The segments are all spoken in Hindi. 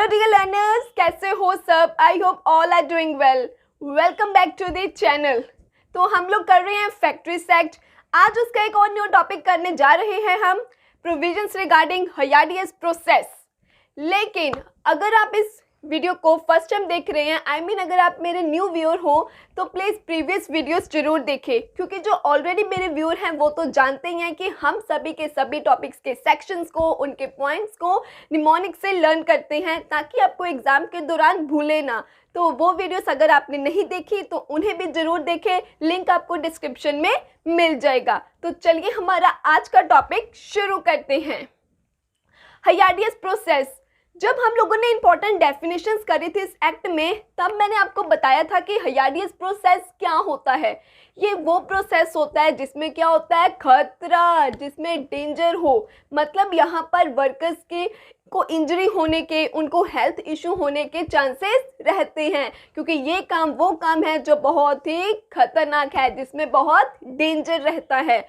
हेलो डियर लर्नर्स, कैसे हो सब? I hope all are doing well. Welcome back to the channel. तो हम लोग कर रहे हैं फैक्ट्रीज एक्ट। आज उसका एक और न्यू टॉपिक करने जा रहे हैं हम, प्रोविजंस रिगार्डिंग हयाडियस प्रोसेस। लेकिन अगर आप इस वीडियो को फर्स्ट टाइम देख रहे हैं, अगर आप मेरे न्यू व्यूअर हो तो प्लीज़ प्रीवियस वीडियोस जरूर देखें, क्योंकि जो ऑलरेडी मेरे व्यूअर हैं वो तो जानते ही हैं कि हम सभी के सभी टॉपिक्स के सेक्शंस को, उनके पॉइंट्स को निमोनिक से लर्न करते हैं ताकि आपको एग्ज़ाम के दौरान भूले ना। तो वो वीडियोस अगर आपने नहीं देखी तो उन्हें भी ज़रूर देखें, लिंक आपको डिस्क्रिप्शन में मिल जाएगा। तो चलिए हमारा आज का टॉपिक शुरू करते हैं। हयाडियस प्रोसेस। जब हम लोगों ने इंपॉर्टेंट डेफिनेशंस करी थी इस एक्ट में, तब मैंने आपको बताया था कि हयाडियस प्रोसेस क्या होता है। ये वो प्रोसेस होता है जिसमें क्या होता है, खतरा, जिसमें डेंजर हो। मतलब यहाँ पर वर्कर्स के को इंजरी होने के, उनको हेल्थ इशू होने के चांसेस रहते हैं, क्योंकि ये काम वो काम है जो बहुत ही खतरनाक है, जिसमें बहुत डेंजर रहता है।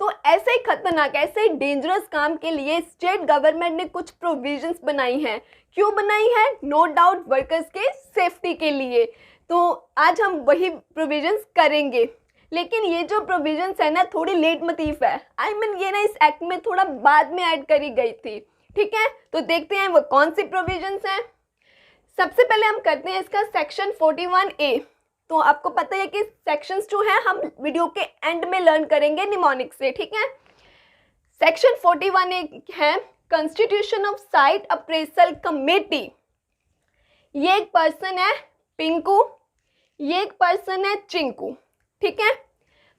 तो ऐसे ही खतरनाक, ऐसे ही डेंजरस काम के लिए स्टेट गवर्नमेंट ने कुछ प्रोविजंस बनाई हैं। क्यों बनाई है? नो डाउट वर्कर्स के सेफ्टी के लिए। तो आज हम वही प्रोविजंस करेंगे। लेकिन ये जो प्रोविजंस है ना, थोड़ी लेट मतीफ है। ये ना इस एक्ट में थोड़ा बाद में ऐड करी गई थी। ठीक है, तो देखते हैं वो कौन सी प्रोविजंस हैं। सबसे पहले हम करते हैं इसका सेक्शन 41A। तो आपको पता है कि सेक्शंस जो है हम वीडियो के एंड में लर्न करेंगे निमोनिक से। ठीक है, सेक्शन 41A है constitution of site appraisal committee. ये एक पर्सन है पिंकू, ये एक पर्सन है चिंकू। ठीक है,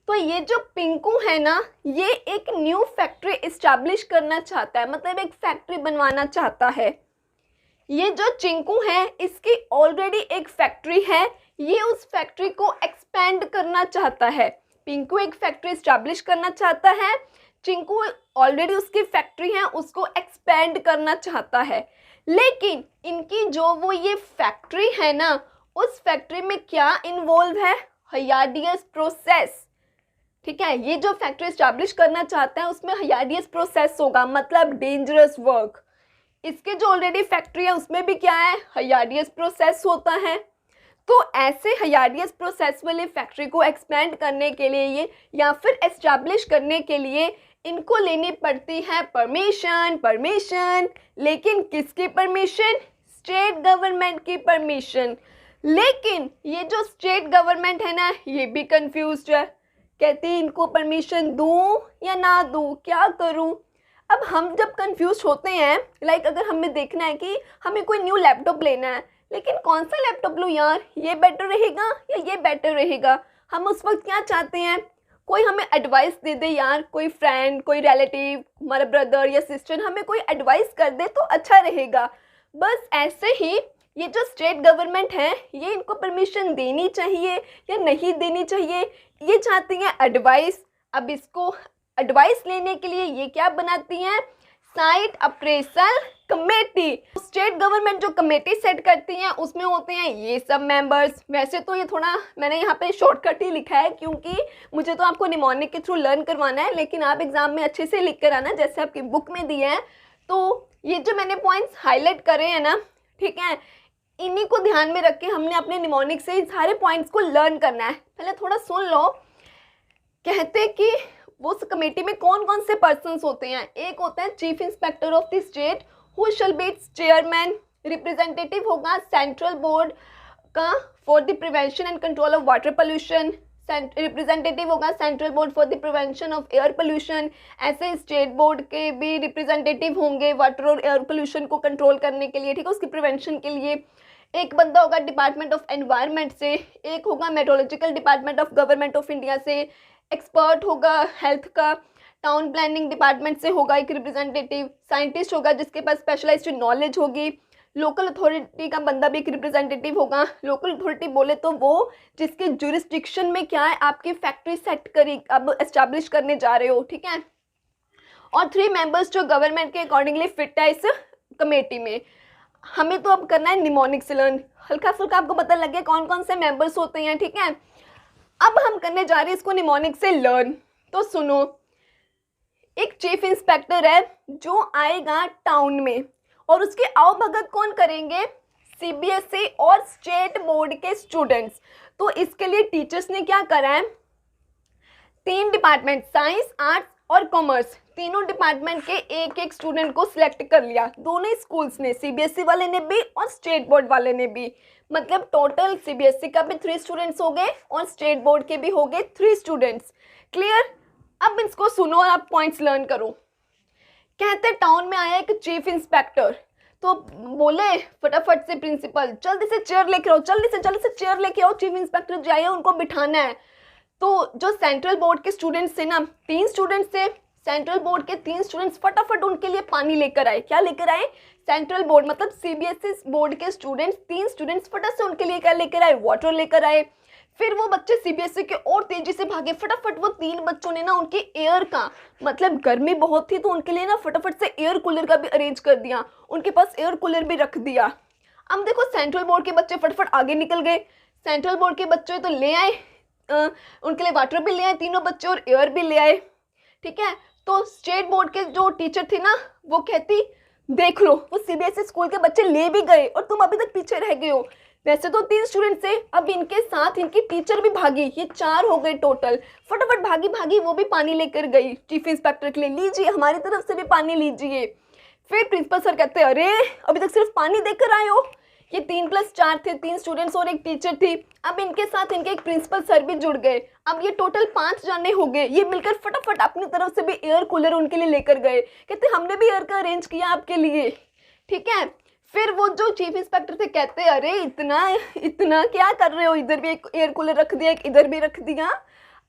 तो ये जो पिंकू है ना, ये एक न्यू फैक्ट्री इस्टेब्लिश करना चाहता है, मतलब एक फैक्ट्री बनवाना चाहता है। ये जो चिंकू है, इसकी ऑलरेडी एक फैक्ट्री है, ये उस फैक्ट्री को एक्सपेंड करना चाहता है। पिंकू एक फैक्ट्री इस्टेब्लिश करना चाहता है, चिंकू ऑलरेडी उसकी फैक्ट्री है, उसको एक्सपेंड करना चाहता है। लेकिन इनकी जो वो ये फैक्ट्री है ना, उस फैक्ट्री में क्या इन्वॉल्व है? हयाडियस प्रोसेस। ठीक है, ये जो फैक्ट्री इस्टेब्लिश करना चाहता है उसमें हयाडियस प्रोसेस होगा, मतलब डेंजरस वर्क। इसके जो ऑलरेडी फैक्ट्री है उसमें भी क्या है? हयाडियस प्रोसेस होता है। तो ऐसे हयाडियस प्रोसेस वाले फैक्ट्री को एक्सपेंड करने के लिए ये या फिर एस्टैब्लिश करने के लिए इनको लेनी पड़ती है परमिशन। लेकिन किसकी परमिशन? स्टेट गवर्नमेंट की परमिशन। लेकिन ये जो स्टेट गवर्नमेंट है ना, ये भी कंफ्यूज्ड है, कहती है इनको परमिशन दूं या ना दूं, क्या करूं। अब हम जब कंफ्यूज होते हैं, अगर हमें देखना है कि हमें कोई न्यू लैपटॉप लेना है, लेकिन कौन सा लैपटॉप लूँ यार, ये बेटर रहेगा या ये बेटर रहेगा, हम उस वक्त क्या चाहते हैं? कोई हमें एडवाइस दे दे यार, कोई फ्रेंड, कोई रिलेटिव, हमारा ब्रदर या सिस्टर हमें कोई एडवाइस कर दे तो अच्छा रहेगा। बस ऐसे ही ये जो स्टेट गवर्नमेंट है, ये इनको परमिशन देनी चाहिए या नहीं देनी चाहिए, ये चाहती हैं एडवाइस। अब इसको एडवाइस लेने के लिए ये क्या बनाती हैं? Site appraisal committee. State government जो कमेटी सेट करती हैं उसमें होते हैं ये सब मेंबर्स। वैसे तो ये थोड़ा मैंने यहाँ पे शॉर्टकट ही लिखा है, क्योंकि मुझे तो आपको निमोनिक के थ्रू लर्न करवाना है, लेकिन आप एग्जाम में अच्छे से लिख कर आना जैसे आपकी बुक में दिए हैं। तो ये जो मैंने पॉइंट्स हाईलाइट करे हैं ना, ठीक है, इन्हीं को ध्यान में रख के हमने अपने निमोनिक से इन सारे पॉइंट्स को लर्न करना है। पहले थोड़ा सुन लो। कहते कि वो उस कमेटी में कौन कौन से पर्सन्स होते हैं। एक होता है chief inspector of the state, who shall be its chairman. Representative होगा सेंट्रल बोर्ड का for the prevention and control of water pollution. Representative होगा central board for the prevention of air pollution. ऐसे स्टेट बोर्ड के भी रिप्रेजेंटेटिव होंगे वाटर और एयर पोल्यूशन को कंट्रोल करने के लिए, ठीक है, उसकी प्रिवेंशन के लिए। एक बंदा होगा डिपार्टमेंट ऑफ एनवायरनमेंट से, एक होगा meteorological department of government of India से, एक्सपर्ट होगा हेल्थ का, टाउन प्लानिंग डिपार्टमेंट से होगा एक रिप्रेजेंटेटिव, साइंटिस्ट होगा जिसके पास स्पेशलाइज्ड नॉलेज होगी, लोकल अथॉरिटी का बंदा भी एक रिप्रेजेंटेटिव होगा। लोकल अथॉरिटी बोले तो वो जिसके जुरिस्डिक्शन में क्या है, आपकी फैक्ट्री सेट करी, अब एस्टैब्लिश करने जा रहे हो, ठीक है। और 3 मेंबर्स जो गवर्नमेंट के अकॉर्डिंगली फिट है इस कमेटी में। हमें तो अब करना है निमोनिक से लर्न, हल्का फुल्का आपको पता लग गया कौन कौन से मेंबर्स होते हैं, ठीक है। अब हम करने जा रहे हैं इसको निमोनिक से लर्न। तो सुनो, एक चीफ इंस्पेक्टर है जो आएगा टाउन में और उसके आवभगत कौन करेंगे? सीबीएसई और स्टेट बोर्ड के स्टूडेंट्स। तो इसके लिए टीचर्स ने क्या करा है, 3 डिपार्टमेंट साइंस, आर्ट्स और कॉमर्स, तीनों डिपार्टमेंट के एक एक स्टूडेंट को सिलेक्ट कर लिया, दोनों स्कूल्स ने, सीबीएसई वाले ने भी और स्टेट बोर्ड वाले ने भी। मतलब टोटल सीबीएसई का भी 3 स्टूडेंट्स हो गए और स्टेट बोर्ड के भी हो गए 3 स्टूडेंट्स। क्लियर? अब इसको सुनो और आप पॉइंट्स लर्न करो। कहते टाउन में आया एक चीफ इंस्पेक्टर, तो बोले फटाफट से प्रिंसिपल जल्दी से चेयर लेके आओ, जल्दी से चेयर लेके आओ, चीफ इंस्पेक्टर जाइए, उनको बिठाना है। तो जो सेंट्रल बोर्ड के स्टूडेंट्स थे ना, 3 स्टूडेंट्स थे, सेंट्रल बोर्ड के 3 स्टूडेंट्स फटाफट उनके लिए पानी लेकर आए। क्या लेकर आए? सेंट्रल बोर्ड मतलब सीबीएसई बोर्ड के स्टूडेंट्स, 3 स्टूडेंट्स फटाफट से उनके लिए क्या लेकर आए? वाटर लेकर आए। फिर वो बच्चे सीबीएसई के और तेजी से भागे, फटाफट वो 3 बच्चों ने ना उनकी एयर का, मतलब गर्मी बहुत थी तो उनके लिए ना फटाफट से एयर कूलर का भी अरेंज कर दिया, उनके पास एयर कूलर भी रख दिया। अब देखो सेंट्रल बोर्ड के बच्चे फटाफट आगे निकल गए, सेंट्रल बोर्ड के बच्चे तो ले आए, उनके लिए वाटर भी ले आए तीनों बच्चे और एयर भी ले आए। ठीक है, तो स्टेट बोर्ड के जो टीचर थी ना, वो कहती देख लो वो सीबीएसई स्कूल के बच्चे ले भी गए और तुम अभी तक पीछे रह गए हो। वैसे तो 3 स्टूडेंट थे, अब इनके साथ इनकी टीचर भी भागी, ये 4 हो गए टोटल। फटाफट भागी वो भी पानी लेकर गई चीफ इंस्पेक्टर के लिए, लीजिए हमारी तरफ से भी पानी लीजिए। फिर प्रिंसिपल सर कहते हैं अरे अभी तक सिर्फ पानी देकर आए हो। ये 3 + 4 थे, 3 स्टूडेंट्स और एक टीचर थी। अब इनके साथ इनके एक प्रिंसिपल सर भी जुड़ गए, अब ये टोटल 5 जाने हो गए। ये मिलकर फटाफट अपनी तरफ से भी एयर कूलर उनके लिए लेकर गए, कहते हमने भी एयर का अरेंज किया आपके लिए। ठीक है, फिर वो जो चीफ इंस्पेक्टर थे कहते अरे इतना क्या कर रहे हो, इधर भी एक एयर कूलर रख दिया, एक इधर भी रख दिया।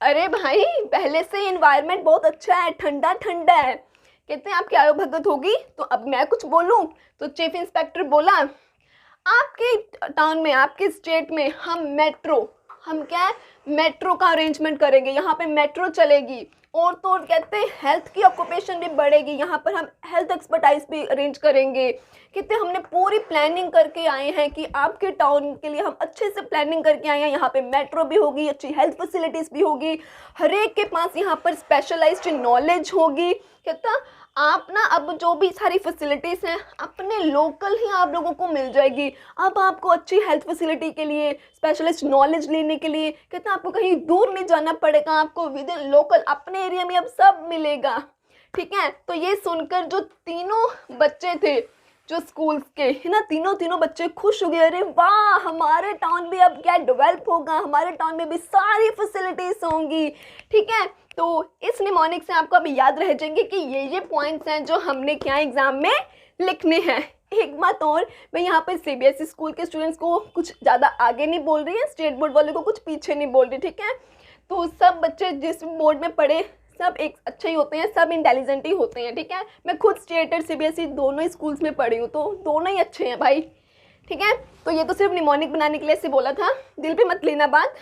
अरे भाई पहले से इन्वायरमेंट बहुत अच्छा है, ठंडा ठंडा है। कहते हैं आपकी आयु भगत होगी। तो अब मैं कुछ बोलूं? तो चीफ इंस्पेक्टर बोला आपके टाउन में, आपके स्टेट में हम क्या मेट्रो का अरेंजमेंट करेंगे, यहाँ पे मेट्रो चलेगी। और तो और कहते हैं हेल्थ की ऑक्यूपेशन भी बढ़ेगी, यहाँ पर हम हेल्थ एक्सपर्टाइज भी अरेंज करेंगे। कहते हमने पूरी प्लानिंग करके आए हैं कि आपके टाउन के लिए हम अच्छे से प्लानिंग करके आए हैं, यहाँ पे मेट्रो भी होगी, अच्छी हेल्थ फैसिलिटीज़ भी होगी, हर एक के पास यहाँ पर स्पेशलाइज्ड नॉलेज होगी। कहता आप ना अब जो भी सारी फैसिलिटीज़ हैं अपने लोकल ही आप लोगों को मिल जाएगी। अब आपको अच्छी हेल्थ फैसिलिटी के लिए, स्पेशलिस्ट नॉलेज लेने के लिए कहते हैं आपको कहीं दूर नहीं जाना पड़ेगा, आपको विद इन लोकल अपने एरिया में अब सब मिलेगा। ठीक है, तो ये सुनकर जो तीनों बच्चे थे जो स्कूल्स के है ना, तीनों बच्चे खुश हो गए, अरे वाह हमारे टाउन में अब क्या डेवलप होगा, हमारे टाउन में भी सारी फैसिलिटीज़ होंगी। ठीक है, तो इस निमोनिक से आपको अभी याद रह जाएंगे कि ये पॉइंट्स हैं जो हमने क्या एग्जाम में लिखने हैं। एक बात और, मैं यहाँ पर सीबीएसई स्कूल के स्टूडेंट्स को कुछ ज़्यादा आगे नहीं बोल रही है, स्टेट बोर्ड वाले को कुछ पीछे नहीं बोल रही। ठीक है, तो सब बच्चे जिस बोर्ड में पढ़े सब एक अच्छे ही होते हैं, सब इंटेलिजेंट ही होते हैं। ठीक है, मैं खुद स्टेट और सीबीएसई दोनों ही स्कूल्स में पढ़ी हूँ, तो दोनों ही अच्छे हैं भाई। ठीक है, तो ये तो सिर्फ निमोनिक बनाने के लिए ऐसे बोला था, दिल पे मत लेना बात।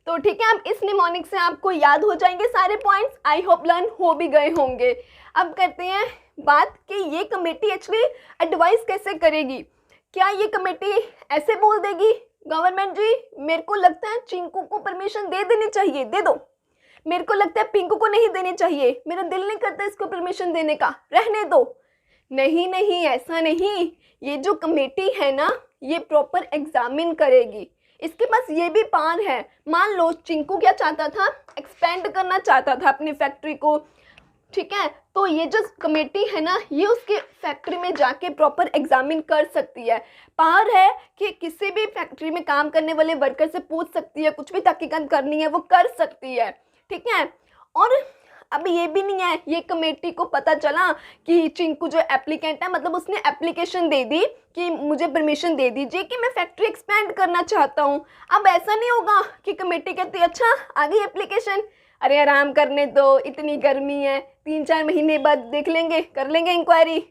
तो ठीक है, अब इस निमोनिक से आपको याद हो जाएंगे सारे पॉइंट्स, आई होप लर्न हो भी गए होंगे। अब करते हैं बात कि ये कमेटी एक्चुअली एडवाइस कैसे करेगी। क्या ये कमेटी ऐसे बोल देगी गवर्नमेंट जी मेरे को लगता है चिंकू को परमिशन दे देनी चाहिए, दे दो, मेरे को लगता है पिंकू को नहीं देनी चाहिए, मेरा दिल नहीं करता इसको परमिशन देने का, रहने दो। नहीं, ऐसा नहीं, ये जो कमेटी है ना ये प्रॉपर एग्जामिन करेगी, इसके पास ये भी पावर है। मान लो चिंकू क्या चाहता था, एक्सपेंड करना चाहता था अपनी फैक्ट्री को। ठीक है, तो ये जो कमेटी है ना ये उसके फैक्ट्री में जाके प्रॉपर एग्जामिन कर सकती है, पावर है कि किसी भी फैक्ट्री में काम करने वाले वर्कर से पूछ सकती है, कुछ भी तहकीकात करनी है वो कर सकती है। ठीक है, और अब ये भी नहीं है, ये कमेटी को पता चला कि चिंकू जो एप्लीकेंट है, मतलब उसने एप्लीकेशन दे दी कि मुझे परमिशन दे दीजिए कि मैं फैक्ट्री एक्सपेंड करना चाहता हूँ। अब ऐसा नहीं होगा कि कमेटी कहती अच्छा आ गई एप्लीकेशन, अरे आराम करने दो, इतनी गर्मी है, 3-4 महीने बाद देख लेंगे, कर लेंगे इंक्वायरी।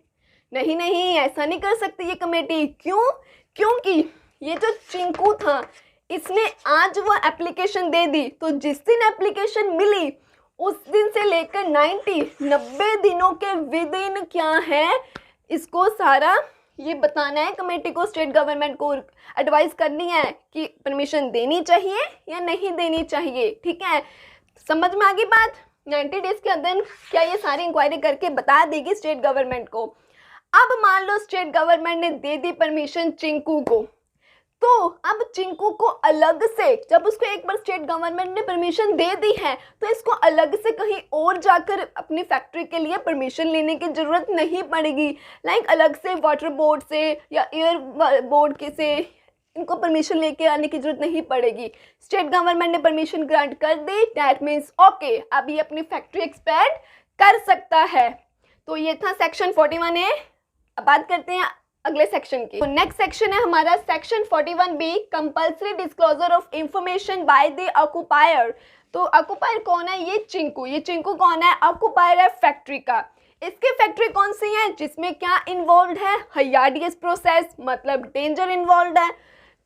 नहीं, ऐसा नहीं कर सकती ये कमेटी। क्यों? क्योंकि ये जो चिंकू था इसने आज वो एप्लीकेशन दे दी, तो जिस दिन एप्लीकेशन मिली उस दिन से लेकर 90 दिनों के विद इन क्या है इसको सारा ये बताना है कमेटी को, स्टेट गवर्नमेंट को एडवाइस करनी है कि परमिशन देनी चाहिए या नहीं देनी चाहिए। ठीक है, समझ में आ गई बात। 90 डेज के अंदर क्या ये सारी इंक्वायरी करके बता देगी स्टेट गवर्नमेंट को। अब मान लो स्टेट गवर्नमेंट ने दे दी परमिशन चिंकू को, तो अब चिंकू को अलग से, जब उसको एक बार स्टेट गवर्नमेंट ने परमिशन दे दी है तो इसको अलग से कहीं और जाकर अपनी फैक्ट्री के लिए परमिशन लेने की ज़रूरत नहीं पड़ेगी। लाइक अलग से वाटर बोर्ड से या एयर बोर्ड के से इनको परमिशन लेके आने की जरूरत नहीं पड़ेगी। स्टेट गवर्नमेंट ने परमिशन ग्रांट कर दी, दैट मीन्स ओके, अब ये अपनी फैक्ट्री एक्सपैंड कर सकता है। तो ये था सेक्शन 41A। अब बात करते हैं अगले सेक्शन की। तो नेक्स्ट सेक्शन है हमारा section 41B, compulsory disclosure of information by the occupier. तो ऑक्यूपायर कौन है? ये चिंकू कौन है? ऑक्यूपायर है फैक्ट्री का। इसकी फैक्ट्री कौन सी है जिसमें क्या इन्वॉल्व है? हजार्डियस प्रोसेस, मतलब डेंजर इन्वॉल्व है।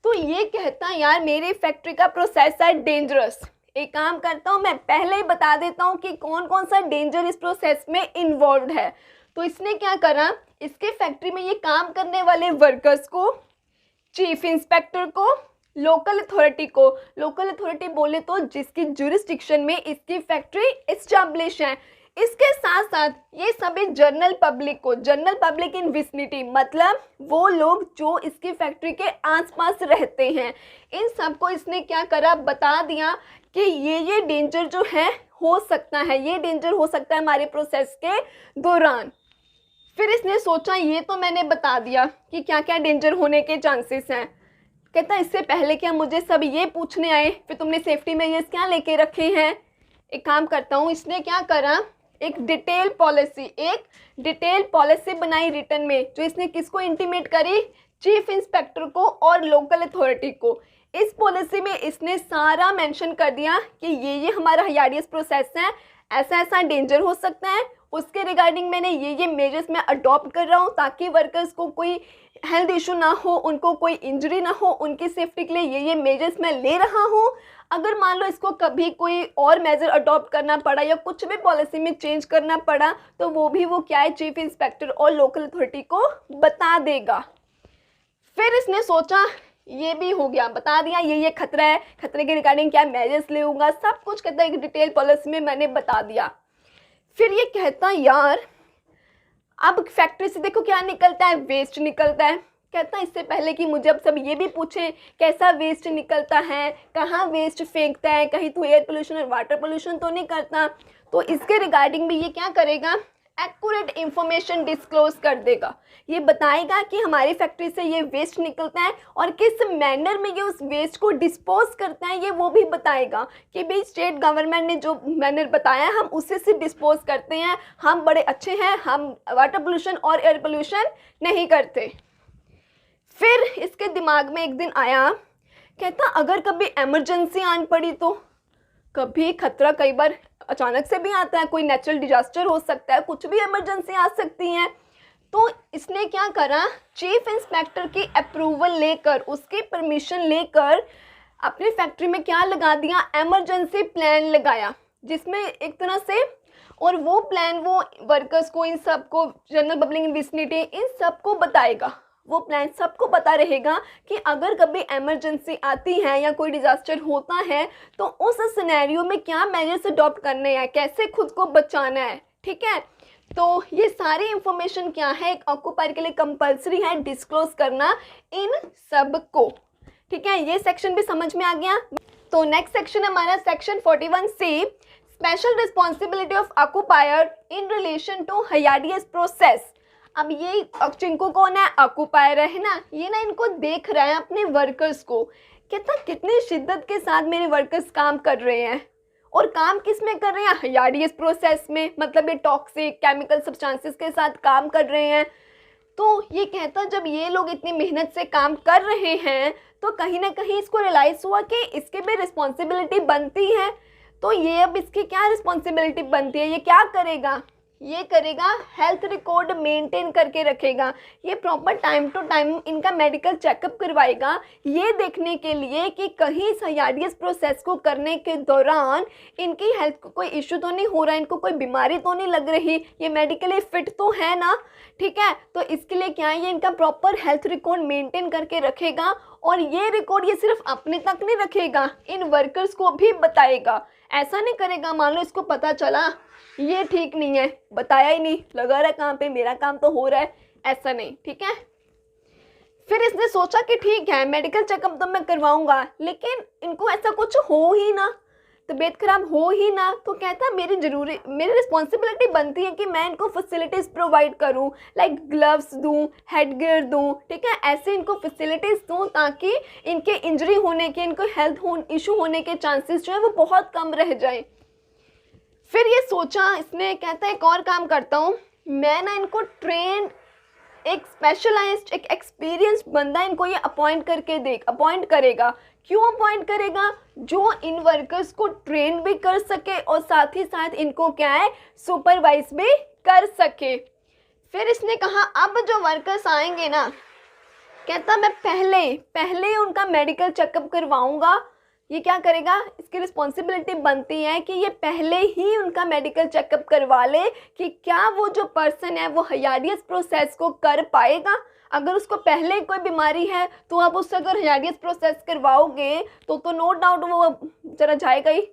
तो ये कहता है यार मेरी फैक्ट्री का प्रोसेस है डेंजरस। एक काम करता हूँ, मैं पहले ही बता देता हूँ कि कौन कौन सा डेंजर इस प्रोसेस में इन्वॉल्व है। तो इसने क्या करा, इसके फैक्ट्री में ये काम करने वाले वर्कर्स को, चीफ इंस्पेक्टर को, लोकल अथॉरिटी बोले तो जिसकी जुरिस्डिक्शन में इसकी फैक्ट्री एस्टैब्लिश है, इसके साथ साथ ये सभी जनरल पब्लिक इन विसिनिटी, मतलब वो लोग जो इसकी फैक्ट्री के आसपास रहते हैं, इन सबको इसने क्या करा, बता दिया कि ये डेंजर जो है हो सकता है, ये डेंजर हो सकता है हमारे प्रोसेस के दौरान। फिर इसने सोचा ये तो मैंने बता दिया कि क्या क्या डेंजर होने के चांसेस हैं। कहता इससे पहले क्या मुझे सब ये पूछने आए, फिर तुमने सेफ्टी मेजर्स क्या लेके रखे हैं। एक काम करता हूँ, इसने क्या करा, एक डिटेल पॉलिसी बनाई रिटर्न में, जो इसने किसको इंटीमेट करी, चीफ इंस्पेक्टर को और लोकल अथॉरिटी को। इस पॉलिसी में इसने सारा मेंशन कर दिया कि ये हमारा हजार्डियस प्रोसेस है, ऐसा ऐसा डेंजर हो सकता है, उसके रिगार्डिंग मैंने ये मेजर्स मैं अडॉप्ट कर रहा हूँ ताकि वर्कर्स को कोई हेल्थ इशू ना हो, उनको कोई इंजरी ना हो, उनकी सेफ्टी के लिए ये मेजर्स मैं ले रहा हूँ। अगर मान लो इसको कभी कोई और मेजर अडॉप्ट करना पड़ा या कुछ भी पॉलिसी में चेंज करना पड़ा तो वो क्या है, चीफ इंस्पेक्टर और लोकल अथॉरिटी को बता देगा। फिर इसने सोचा ये भी हो गया, बता दिया ये खतरा है, खतरे के रिगार्डिंग क्या मेजर्स लेऊंगा, सब कुछ कहता है एक डिटेल पॉलिसी में मैंने बता दिया। फिर ये कहता यार अब फैक्ट्री से देखो क्या निकलता है, वेस्ट निकलता है। कहता इससे पहले कि मुझे अब सब ये भी पूछे कैसा वेस्ट निकलता है, कहाँ वेस्ट फेंकता है, कहीं तो एयर पोल्यूशन और वाटर पोल्यूशन तो नहीं करता। तो इसके रिगार्डिंग भी ये क्या करेगा, एक्यूरेट इंफॉर्मेशन डिस्क्लोज कर देगा। ये बताएगा कि हमारी फैक्ट्री से ये वेस्ट निकलता है और किस मैनर में ये उस वेस्ट को डिस्पोज करता है, ये वो भी बताएगा कि भाई स्टेट गवर्नमेंट ने जो मैनर बताया हम उसी से डिस्पोज करते हैं, हम बड़े अच्छे हैं, हम वाटर पोल्यूशन और एयर पोल्यूशन नहीं करते। फिर इसके दिमाग में एक दिन आया, कहता अगर कभी इमरजेंसी आन पड़ी तो, कभी खतरा कई बार अचानक से भी आता है, कोई नेचुरल डिजास्टर हो सकता है, कुछ भी इमरजेंसी आ सकती है। तो इसने क्या करा, चीफ इंस्पेक्टर की अप्रूवल लेकर, उसकी परमिशन लेकर अपनी फैक्ट्री में क्या लगा दिया, इमरजेंसी प्लान लगाया, जिसमें एक तरह से, और वो प्लान वो वर्कर्स को, इन सबको, जनरल पब्लिक इन विसिनिटी, इन सबको बताएगा। वो प्लान सबको पता रहेगा कि अगर कभी इमरजेंसी आती है या कोई डिजास्टर होता है तो उस सिनेरियो में क्या मेजर्स अडॉप्ट करने हैं, कैसे खुद को बचाना है। ठीक है, तो ये सारी इंफॉर्मेशन क्या है, एक ऑक्यूपायर के लिए कंपलसरी है डिस्क्लोज करना इन सब को। ठीक है, ये सेक्शन भी समझ में आ गया। तो नेक्स्ट सेक्शन हमारा section 41C, special responsibility of occupier in relation to hazardous process. अब ये चिंकू कौन है, ऑक्यूपायर है ना, ये ना इनको देख रहा है अपने वर्कर्स को, कहता कितनी शिद्दत के साथ मेरे वर्कर्स काम कर रहे हैं, और काम किस में कर रहे हैं, हजार्डियस प्रोसेस में, मतलब ये टॉक्सिक केमिकल सब्सटेंसेस के साथ काम कर रहे हैं। तो ये कहता जब ये लोग इतनी मेहनत से काम कर रहे हैं तो कहीं ना कहीं इसको रियलाइज़ हुआ कि इसकी भी रिस्पॉन्सिबिलिटी बनती है। तो ये अब इसकी क्या रिस्पॉन्सिबिलिटी बनती है, ये क्या करेगा, ये करेगा हेल्थ रिकॉर्ड मेंटेन करके रखेगा, ये प्रॉपर टाइम टू टाइम इनका मेडिकल चेकअप करवाएगा, ये देखने के लिए कि कहीं हजार्डियस प्रोसेस को करने के दौरान इनकी हेल्थ को कोई इशू तो नहीं हो रहा, इनको कोई बीमारी तो नहीं लग रही, ये मेडिकली फिट तो है ना। ठीक है, तो इसके लिए क्या है, ये इनका प्रॉपर हेल्थ रिकॉर्ड मेंटेन करके रखेगा, और ये रिकॉर्ड ये सिर्फ अपने तक नहीं रखेगा, इन वर्कर्स को भी बताएगा। ऐसा नहीं करेगा मान लो इसको पता चला ये ठीक नहीं है, बताया ही नहीं, लगा रहा काम पे, मेरा काम तो हो रहा है, ऐसा नहीं, ठीक है। फिर इसने सोचा कि ठीक है मेडिकल चेकअप तो मैं करवाऊंगा, लेकिन इनको ऐसा कुछ हो ही ना, तबीयत खराब हो ही ना, तो कहता मेरी रिस्पॉन्सिबिलिटी बनती है कि मैं इनको फैसिलिटीज़ प्रोवाइड करूं, लाइक ग्लव्स दूं, हेड गियर दूं, ठीक है, ऐसे इनको फैसिलिटीज़ दूं ताकि इनके इंजरी होने के, इनको हेल्थ इशू होने के चांसेस जो है वो बहुत कम रह जाएं। फिर ये सोचा इसने, कहता है एक और काम करता हूँ, मैं ना इनको ट्रेन, एक स्पेशलाइज्ड, एक एक्सपीरियंस्ड बंदा इनको ये अपॉइंट करेगा। क्यों अपॉइंट करेगा? जो इन वर्कर्स को ट्रेन भी कर सके और साथ ही साथ इनको क्या है, सुपरवाइज भी कर सके। फिर इसने कहा अब जो वर्कर्स आएंगे ना, कहता मैं पहले उनका मेडिकल चेकअप करवाऊंगा। ये क्या करेगा, इसकी रिस्पॉन्सिबिलिटी बनती है कि ये पहले ही उनका मेडिकल चेकअप करवा ले कि क्या वो जो पर्सन है वो हयाडियस प्रोसेस को कर पाएगा। अगर उसको पहले कोई बीमारी है तो आप उससे अगर हयाडियस प्रोसेस करवाओगे तो नो डाउट वो जरा जाएगा ही।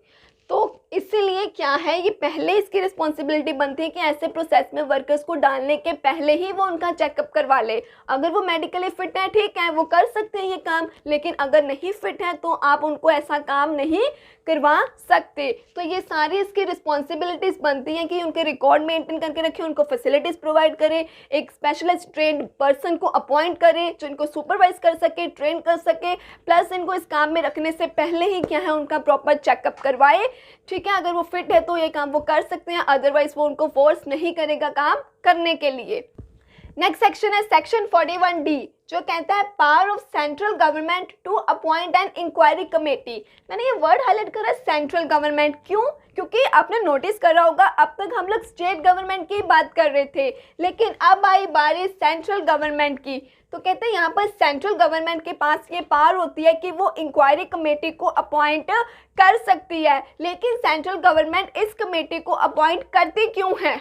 तो इसीलिए क्या है, ये पहले इसकी रिस्पॉन्सिबिलिटी बनती है कि ऐसे प्रोसेस में वर्कर्स को डालने के पहले ही वो उनका चेकअप करवा ले। अगर वो मेडिकली फिट है, ठीक है, वो कर सकते हैं ये काम, लेकिन अगर नहीं फिट है तो आप उनको ऐसा काम नहीं करवा सकते। तो ये सारी इसकी रिस्पॉन्सिबिलिटीज़ बनती हैं कि उनके रिकॉर्ड मेंटेन करके रखें, उनको फैसिलिटीज़ प्रोवाइड करें, एक स्पेशलिस्ट ट्रेंड पर्सन को अपॉइंट करें जो इनको सुपरवाइज कर सके, ट्रेन कर सके, प्लस इनको इस काम में रखने से पहले ही क्या है उनका प्रॉपर चेकअप करवाए, ठीक है। अगर वो फिट है तो ये काम वो कर सकते हैं, अदरवाइज वो उनको फोर्स नहीं करेगा काम करने के लिए। नेक्स्ट सेक्शन है सेक्शन 41D, जो कहता है power of central government to appoint an inquiry committee. मैंने ये वर्ड हाईलाइट करा सेंट्रल गवर्नमेंट, क्यों? क्योंकि आपने नोटिस करा होगा अब तक हम लोग स्टेट गवर्नमेंट की बात कर रहे थे, लेकिन अब आई बारी सेंट्रल गवर्नमेंट की। तो कहते हैं यहाँ पर सेंट्रल गवर्नमेंट के पास ये पावर होती है कि वो इंक्वायरी कमेटी को अपॉइंट कर सकती है, लेकिन सेंट्रल गवर्नमेंट इस कमेटी को अपॉइंट करती क्यों है?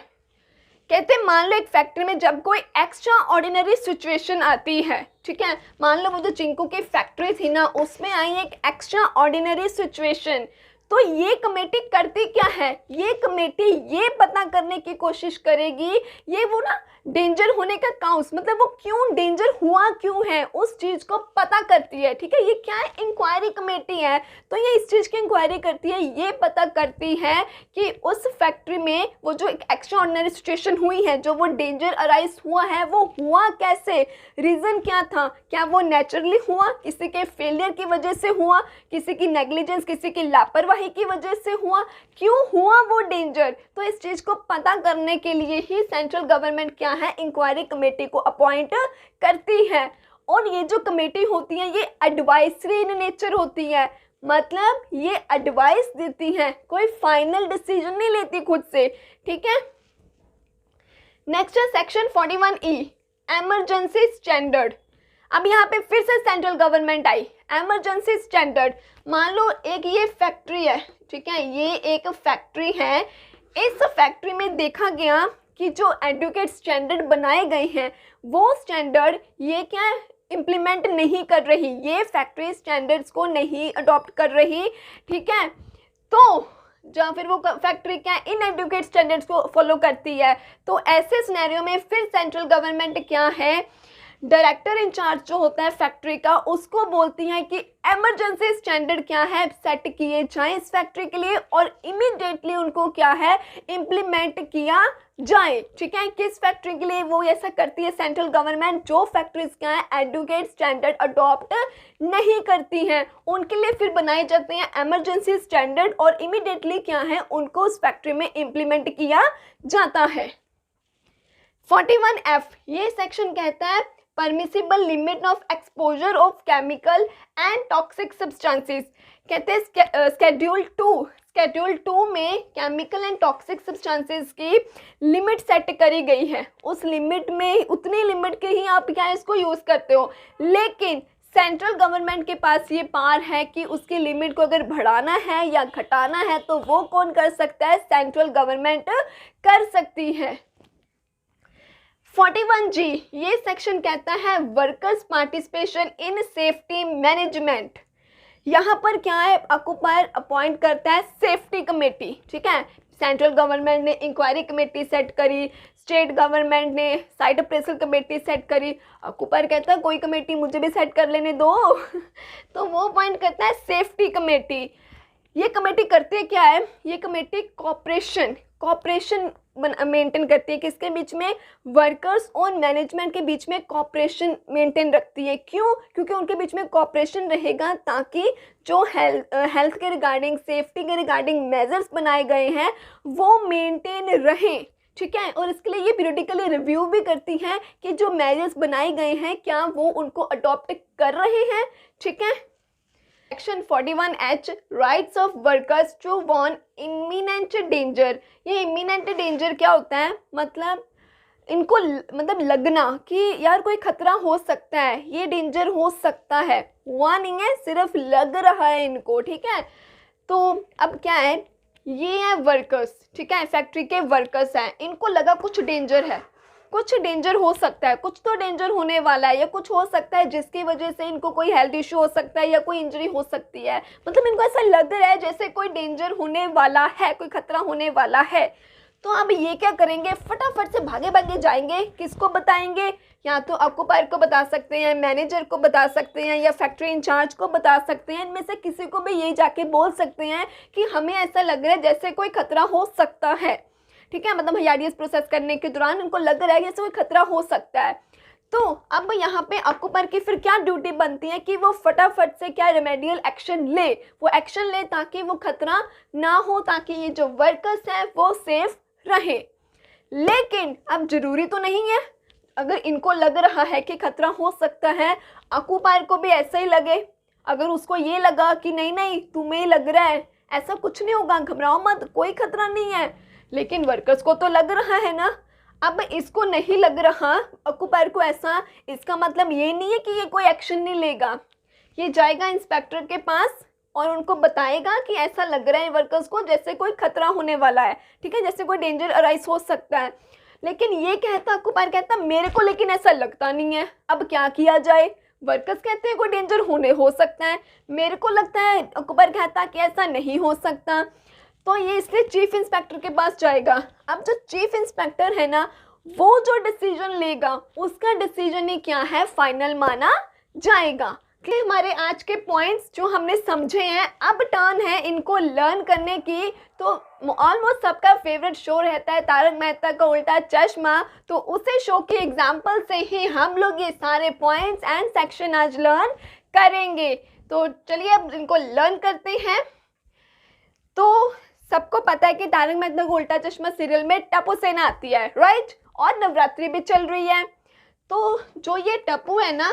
कहते हैं मान लो एक फैक्ट्री में जब कोई एक्स्ट्रा ऑर्डिनरी सिचुएशन आती है, ठीक है, मान लो वो जो चिंकू की फैक्ट्री थी ना, उसमें आई एक एक्स्ट्रा ऑर्डिनरी सिचुएशन, तो ये कमेटी करती क्या है, ये कमेटी ये पता करने की कोशिश करेगी ये वो ना डेंजर होने का काउंस, मतलब वो क्यों डेंजर हुआ क्यों है उस चीज़ को पता करती है, ठीक है। ये क्या है, इंक्वायरी कमेटी है, तो ये इस चीज़ की इंक्वायरी करती है, ये पता करती है कि उस फैक्ट्री में वो जो एक एक्स्ट्रा ऑर्डिनरी सिचुएशन हुई है, जो वो डेंजर अराइज हुआ है, वो हुआ कैसे, रीज़न क्या था, क्या वो नेचुरली हुआ, किसी के फेलियर की वजह से हुआ, किसी की नेग्लिजेंस, किसी की लापरवाही की वजह से हुआ, क्यों हुआ वो डेंजर। तो इस चीज़ को पता करने के लिए ही सेंट्रल गवर्नमेंट क्या है, इंक्वायरी कमेटी को अपॉइंट करती है। और ये जो कमेटी होती है ये एडवाइजरी इन नेचर होती है, मतलब ये एडवाइस देती है, कोई फाइनल डिसीजन नहीं लेती खुद से, ठीक है। नेक्स्ट है सेक्शन 41E, एमरजेंसी स्टैंडर्ड। अब यहाँ पे फिर से सेंट्रल गवर्नमेंट आई, एमरजेंसी स्टैंडर्ड। मान लो एक ये फैक्ट्री है, ठीक है, ये एक फैक्ट्री है, इस फैक्ट्री में देखा गया कि जो एडुकेट स्टैंडर्ड बनाए गए हैं वो स्टैंडर्ड ये क्या इम्प्लीमेंट नहीं कर रही, ये फैक्ट्री स्टैंडर्ड्स को नहीं अडॉप्ट कर रही, ठीक है। तो जहाँ फिर वो फैक्ट्री क्या इन एडुकेट स्टैंडर्ड्स को फॉलो करती है, तो ऐसे सिनेरियो में फिर सेंट्रल गवर्नमेंट क्या है, डायरेक्टर इंचार्ज जो होता है फैक्ट्री का, उसको बोलती है कि इमरजेंसी स्टैंडर्ड क्या है सेट किए जाएं इस फैक्ट्री के लिए और इमीडिएटली उनको क्या है इम्प्लीमेंट किया जाए, ठीक है। किस फैक्ट्री के लिए वो ऐसा करती है सेंट्रल गवर्नमेंट, जो फैक्ट्रीज क्या है एडुकेट स्टैंडर्ड अडॉप्ट नहीं करती हैं, उनके लिए फिर बनाए जाते हैं इमरजेंसी स्टैंडर्ड और इमीडिएटली क्या है उनको उस फैक्ट्री में इम्प्लीमेंट किया जाता है। 41F ये सेक्शन कहता है permissible limit of exposure of chemical and toxic substances. कहते हैं स्केड्यूल 2 में केमिकल एंड टॉक्सिक सब्सटेंसेस की लिमिट सेट करी गई है, उस लिमिट में उतनी लिमिट के ही आप क्या इसको यूज़ करते हो, लेकिन सेंट्रल गवर्नमेंट के पास ये पावर है कि उसकी लिमिट को अगर बढ़ाना है या घटाना है तो वो कौन कर सकता है, सेंट्रल गवर्नमेंट कर सकती है। 41G ये सेक्शन कहता है workers participation in safety management. यहाँ पर क्या है, ऑक्यूपायर अपॉइंट करता है सेफ्टी कमेटी, ठीक है। सेंट्रल गवर्नमेंट ने इंक्वायरी कमेटी सेट करी, स्टेट गवर्नमेंट ने साइट अप्रेजल कमेटी सेट करी। ऑक्यूपायर कहता है कोई कमेटी मुझे भी सेट कर लेने दो तो वो पॉइंट करता है सेफ्टी कमेटी। ये कमेटी करती है क्या है, ये कमेटी कॉपरेशन मेंटेन करती है, किसके बीच में, वर्कर्स और मैनेजमेंट के बीच में कॉपरेशन मेंटेन रखती है। क्यों? क्योंकि उनके बीच में कॉपरेशन रहेगा ताकि जो हेल्थ के रिगार्डिंग, सेफ्टी के रिगार्डिंग मेजर्स बनाए गए हैं वो मेंटेन रहें, ठीक है। और इसके लिए ये पीरियडिकली रिव्यू भी करती है कि जो मेजर्स बनाए गए हैं क्या वो उनको अडॉप्ट कर रहे हैं, ठीक है। Section 41H rights of workers to warn imminent danger. ये इमिनेंट डेंजर क्या होता है, मतलब इनको लगना कि यार कोई खतरा हो सकता है, ये डेंजर हो सकता है, वार्निंग है, सिर्फ लग रहा है इनको, ठीक है। तो अब क्या है, ये है वर्कर्स, ठीक है, फैक्ट्री के वर्कर्स हैं, इनको लगा कुछ डेंजर है, कुछ डेंजर हो सकता है, कुछ तो डेंजर होने वाला है, या कुछ हो सकता है जिसकी वजह से इनको कोई हेल्थ इशू हो सकता है या कोई इंजरी हो सकती है, मतलब इनको ऐसा लग रहा है जैसे कोई डेंजर होने वाला है, कोई खतरा होने वाला है। तो अब ये क्या करेंगे, फटाफट से भागे भागे जाएंगे, किसको बताएंगे, या तो ऑक्यूपायर को बता सकते हैं, मैनेजर को बता सकते हैं, या फैक्ट्री इंचार्ज को बता सकते हैं, इनमें से किसी को भी यही जाके बोल सकते हैं कि हमें ऐसा लग रहा है जैसे कोई खतरा हो सकता है, ठीक है। मतलब HRDS प्रोसेस करने के दौरान उनको लग रहा है जैसे कोई खतरा हो सकता है। तो अब यहाँ पे ऑक्यूपायर की फिर क्या ड्यूटी बनती है कि वो फटाफट से क्या रेमेडियल एक्शन ले, वो एक्शन ले ताकि वो खतरा ना हो, ताकि ये जो वर्कर्स हैं वो सेफ रहे। लेकिन अब जरूरी तो नहीं है, अगर इनको लग रहा है कि खतरा हो सकता है, ऑक्यूपायर को भी ऐसा ही लगे, अगर उसको ये लगा कि नहीं नहीं तुम्हें लग रहा है, ऐसा कुछ नहीं होगा, घबराओ मत, कोई खतरा नहीं है, लेकिन वर्कर्स को तो लग रहा है ना। अब इसको नहीं लग रहा ऑक्यूपायर को ऐसा, इसका मतलब ये नहीं है कि ये कोई एक्शन नहीं लेगा, ये जाएगा इंस्पेक्टर के पास और उनको बताएगा कि ऐसा लग रहा है वर्कर्स को जैसे कोई खतरा होने वाला है, ठीक है, जैसे कोई डेंजर अराइज हो सकता है। लेकिन ये कहता, ऑक्यूपायर कहता मेरे को लेकिन ऐसा लगता नहीं है, अब क्या किया जाए, वर्कर्स कहते हैं कोई डेंजर हो सकता है, मेरे को लगता है, ऑक्यूपायर कहता कि ऐसा नहीं हो सकता। तो ये इसलिए चीफ इंस्पेक्टर के पास जाएगा। अब जो चीफ इंस्पेक्टर है ना, वो जो डिसीजन लेगा उसका डिसीजन ही क्या है, फाइनल माना जाएगा। कि हमारे आज के पॉइंट्स जो हमने समझे हैं, अब टर्न है इनको लर्न करने की। तो ऑलमोस्ट सबका फेवरेट शो रहता है तारक मेहता का उल्टा चश्मा, तो उसे शो के एग्जाम्पल से ही हम लोग ये सारे पॉइंट्स एंड सेक्शन आज लर्न करेंगे। तो चलिए अब इनको लर्न करते हैं। तो सबको पता है कि तारक मेहता का उल्टा चश्मा सीरियल में टप्पू सेना आती है, राइट, और नवरात्रि भी चल रही है। तो जो ये टप्पू है ना,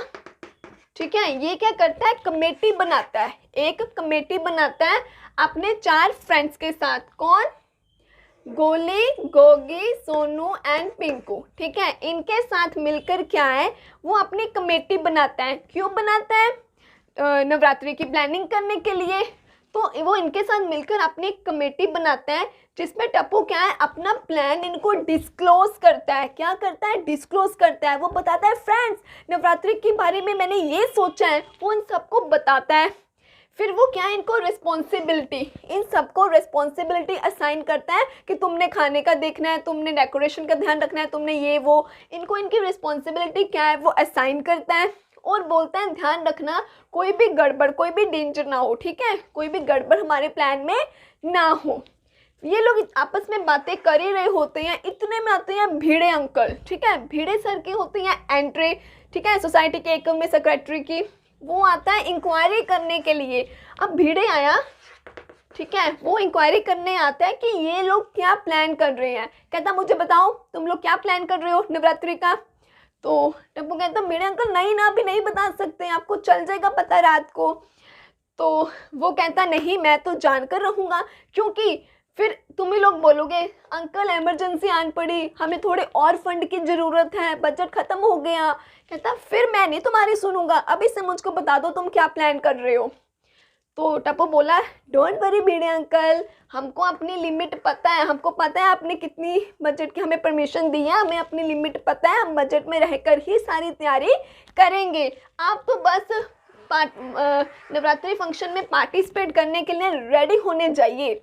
ठीक है, ये क्या करता है, कमेटी बनाता है, एक कमेटी बनाता है अपने 4 फ्रेंड्स के साथ। कौन, गोली, गोगी, सोनू एंड पिंकू, ठीक है, इनके साथ मिलकर क्या है, वो अपनी कमेटी बनाता है। क्यों बनाता है, नवरात्रि की प्लानिंग करने के लिए। तो वो इनके साथ मिलकर अपनी कमेटी बनाते हैं जिसमें टप्पू क्या है, अपना प्लान इनको डिस्क्लोज करता है। क्या करता है, डिस्क्लोज करता है, वो बताता है फ्रेंड्स नवरात्रि के बारे में मैंने ये सोचा है, वो इन सबको बताता है। फिर वो क्या है, इनको रिस्पॉन्सिबिलिटी, इन सबको रिस्पॉन्सिबिलिटी असाइन करता है कि तुमने खाने का देखना है, तुमने डेकोरेशन का ध्यान रखना है, तुमने ये वो, इनको इनकी रिस्पॉन्सिबिलिटी क्या है वो असाइन करता है। और बोलता है ध्यान रखना कोई भी गड़बड़, कोई भी डेंजर ना हो, ठीक है, कोई भी गड़बड़ हमारे प्लान में ना हो। ये लोग आपस में बातें कर ही रहे होते हैं, इतने में आते हैं भिड़े अंकल, ठीक है, भिड़े सर की होती हैं एंट्री, ठीक है, सोसाइटी के एक में सेक्रेटरी की, वो आता है इंक्वायरी करने के लिए। अब भिड़े आया, ठीक है, वो इंक्वायरी करने आता है कि ये लोग क्या प्लान कर रहे हैं। कहता मुझे बताओ तुम लोग क्या प्लान कर रहे हो नवरात्रि का। तो टप्पू कहता मेरे अंकल नहीं ना, अभी नहीं बता सकते, आपको चल जाएगा पता रात को। तो वो कहता नहीं मैं तो जानकर रहूँगा, क्योंकि फिर तुम ही लोग बोलोगे अंकल इमरजेंसी आन पड़ी, हमें थोड़े और फंड की ज़रूरत है, बजट ख़त्म हो गया। कहता फिर मैं नहीं तुम्हारी सुनूंगा, अभी से मुझको बता दो तुम क्या प्लान कर रहे हो। तो टप्पू बोला डोंट वरी भिड़े अंकल, हमको अपनी लिमिट पता है, हमको पता है आपने कितनी बजट की हमें परमिशन दी है, हमें अपनी लिमिट पता है, हम बजट में रहकर ही सारी तैयारी करेंगे। आप तो बस नवरात्रि फंक्शन में पार्टिसिपेट करने के लिए रेडी होने जाइए।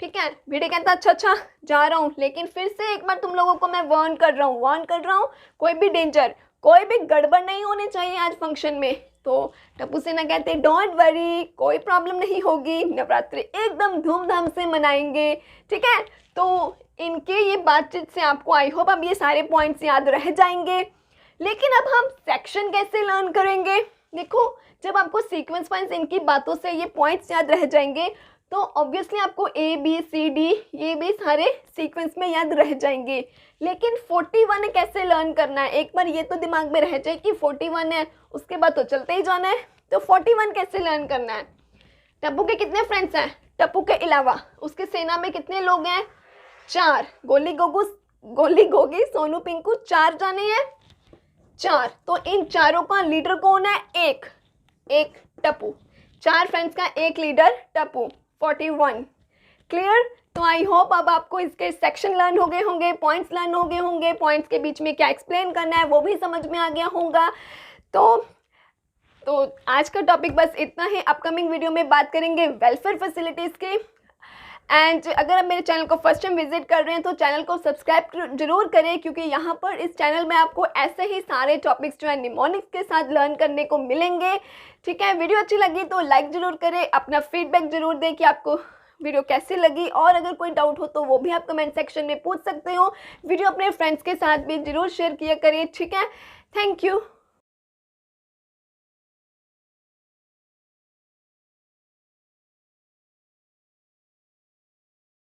ठीक है। भिड़े कहता अच्छा जा रहा हूँ, लेकिन फिर से एक बार तुम लोगों को मैं वार्न कर रहा हूँ, कोई भी डेंजर, कोई भी गड़बड़ नहीं होनी चाहिए आज फंक्शन में। तो टप्पू सेना कहते डोंट वरी, कोई प्रॉब्लम नहीं होगी, नवरात्रि एकदम धूमधाम से मनाएंगे, ठीक है। तो इनके ये बातचीत से आपको आई होप अब ये सारे पॉइंट्स याद रह जाएंगे। लेकिन अब हम सेक्शन कैसे लर्न करेंगे? देखो, जब आपको सीक्वेंस वाइज इनकी बातों से ये पॉइंट्स याद रह जाएंगे तो ऑब्वियसली आपको ए बी सी डी ये भी सारे सीक्वेंस में याद रह जाएंगे। लेकिन 41 कैसे लर्न करना है, एक बार ये तो दिमाग में रह जाए कि 41 है, उसके बाद तो चलते ही जाना है। तो 41 कैसे लर्न करना है? टप्पू के कितने फ्रेंड्स हैं? टप्पू के अलावा उसके सेना में कितने लोग हैं? 4। गोली गोगी सोनू पिंकू 4 जाने हैं, 4। तो इन चारों का लीडर कौन है? एक टप्पू। 4 फ्रेंड्स का एक लीडर टप्पू। 41 क्लियर? तो आई होप अब आपको इसके सेक्शन लर्न हो गए होंगे, पॉइंट्स लर्न हो गए होंगे, पॉइंट्स के बीच में क्या एक्सप्लेन करना है वो भी समझ में आ गया होगा। तो आज का टॉपिक बस इतना है। अपकमिंग वीडियो में बात करेंगे वेलफेयर फैसिलिटीज़ के। एंड अगर आप मेरे चैनल को फर्स्ट टाइम विजिट कर रहे हैं तो चैनल को सब्सक्राइब जरूर करें, क्योंकि यहाँ पर इस चैनल में आपको ऐसे ही सारे टॉपिक्स जो है निमोनिक्स के साथ लर्न करने को मिलेंगे, ठीक है। वीडियो अच्छी लगी तो लाइक ज़रूर करें, अपना फीडबैक ज़रूर दें कि आपको वीडियो कैसी लगी, और अगर कोई डाउट हो तो वो भी आप कमेंट सेक्शन में पूछ सकते हो। वीडियो अपने फ्रेंड्स के साथ भी ज़रूर शेयर किया करें, ठीक है। Thank you.